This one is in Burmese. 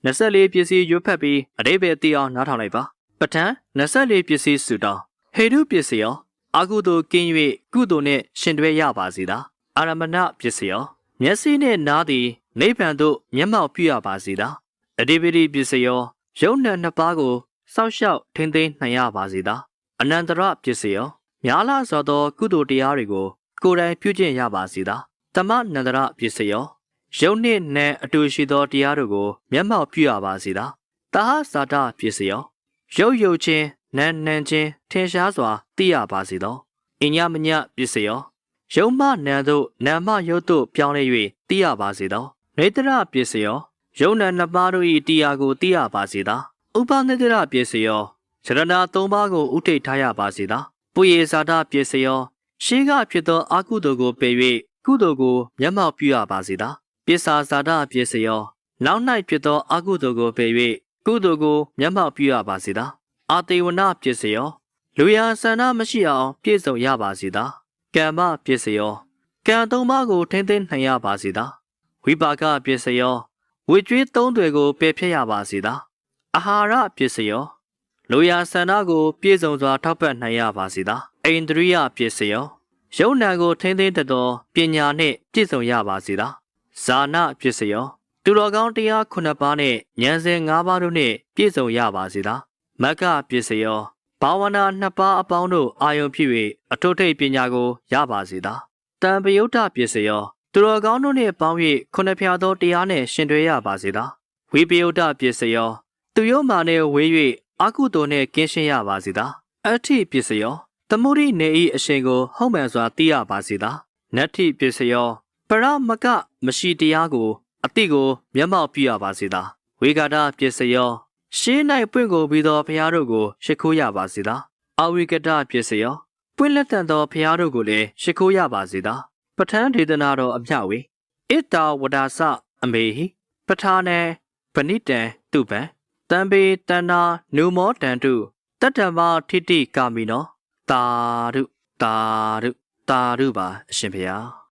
24ပစ္စည်းရွတ်ဖက်ပြီးအတိပ္ပယ်သိအောင်နားထောင်လိုက်ပါပဋ္ဌာန်း24ပစ္စည်းစုတောင်းဟေတုပစ္စည်းရောအကုသိုလ်ကင်း၍ကုသိုလ်နှင့်ရှင်တွဲရပါစေသာအာရမဏပစ္စည်းရောမျက်စိနှင့်နားသည်နိဗ္ဗာန်သို့မျက်မှောက်ပြုရပါစေသာအတိပ္ပိပစ္စည်းရောယုံနှံနှစ်ပါးကိုစောင့်ရှောက်ထိန်းသိမ်းနိုင်ရပါစေသာအနန္တရပစ္စည်းရောများလာစွာသောကုသိုလ်တရားတွေကိုကိုယ်တိုင်ပြုကျင့်ရပါစေသာတမနန္တရပစ္စည်းရောယုံနှင့်နံအတူရှိသောတရားတို့ကိုမျက်မှောက်ပြုရပါစေသာတာဟဇာတပစ္စည်းရောရုပ်ချင်းနံနံချင်းထင်ရှားစွာသိရပါစေသောအညမညပစ္စည်းရောယုံမနံတို့နံမယုတ်တို့ပြောင်းလဲ၍သိရပါစေသောနေတရပစ္စည်းရောယုံနံနှစ်ပါးတို့၏တရားကိုသိရပါစေသာဥပနေတရပစ္စည်းရောရတနာ၃ပါးကိုဥထိတ်ထားရပါစေသာပုယေဇာတပစ္စည်းရောရှေးကဖြစ်သောအကုသိုလ်ကိုပယ်၍ကုသိုလ်ကိုမျက်မှောက်ပြုရပါစေသာပစ္ဆာဇာတပစ္စည်းရောနောက်၌ဖြစ်သောအကုသိုလ်ကိုပယ်၍ကုသိုလ်ကိုမျက်မှောက်ပြုရပါစေသာအာတေဝနပစ္စည်းရောလူရဆန္ဒမရှိအောင်ပြည့်စုံရပါစေသာကမ္မပစ္စည်းရောကံ၃ပါးကိုထိမ့်သိမ်းနိုင်ရပါစေသာဝိပါကပစ္စည်းရောဝိကျွေး၃တွေကိုပယ်ဖျက်ရပါစေသာအာဟာရပစ္စည်းရောလူရဆန္ဒကိုပြည့်စုံစွာထောက်ပံ့နိုင်ရပါစေသာအိန္ဒြိယပစ္စည်းရောယုံနာကိုထိမ့်သိမ်းတတ်သောပညာနှင့်ပြည့်စုံရပါစေသာဇာနာပစ္စည်းရောသူတော်ကောင်းတရား9ပါးနှင့်ဉာဏ်စဉ်5ပါးတို့နှင့်ပြည့်စုံရပါစေသာမဂ္ဂပစ္စည်းရောဘာဝနာ2ပါးအပေါင်းတို့အာယုံဖြစ်၍အထုထိတ်ပညာကိုရပါစေသာတံပယုတ်တပစ္စည်းရောသူတော်ကောင်းတို့နှင့်ပေါင်း၍9ဖြာသောတရားနှင့်ရှင်တွဲရပါစေသာဝိပယုတ်တပစ္စည်းရောသူယုံမာနှင့်ဝေး၍အကုသိုလ်နှင့်ကင်းရှင်းရပါစေသာအဋ္ဌိပစ္စည်းရောသမုဒိနေဤအရှင်ကိုဟုတ်မှန်စွာသိရပါစေသာနတ္ထိပစ္စည်းရောပရမကမရှိတရားကိုအတိကိုမျက်မှောက်ပြုရပါစေသာဝေဂါဒပစ္စည်းရောရှင်း၌ပွင့်ကိုပြီးသောဘုရားတို့ကိုရှိခိုးရပါစေသာအဝိကတပစ္စည်းရောပွင့်လက်တန်သောဘုရားတို့ကိုလည်းရှိခိုးရပါစေသာပဋ္ဌာန်းဒေသနာတော်အမြဝေဣတာဝဒါစအမေဟိပဋ္ဌာနံဗဏိတံတုပံတံပေတဏ္ဏနုမောတံတုတတ္တမထိတိကာမိနောတာရုတာရုတာရုပါအရှင်ဘုရား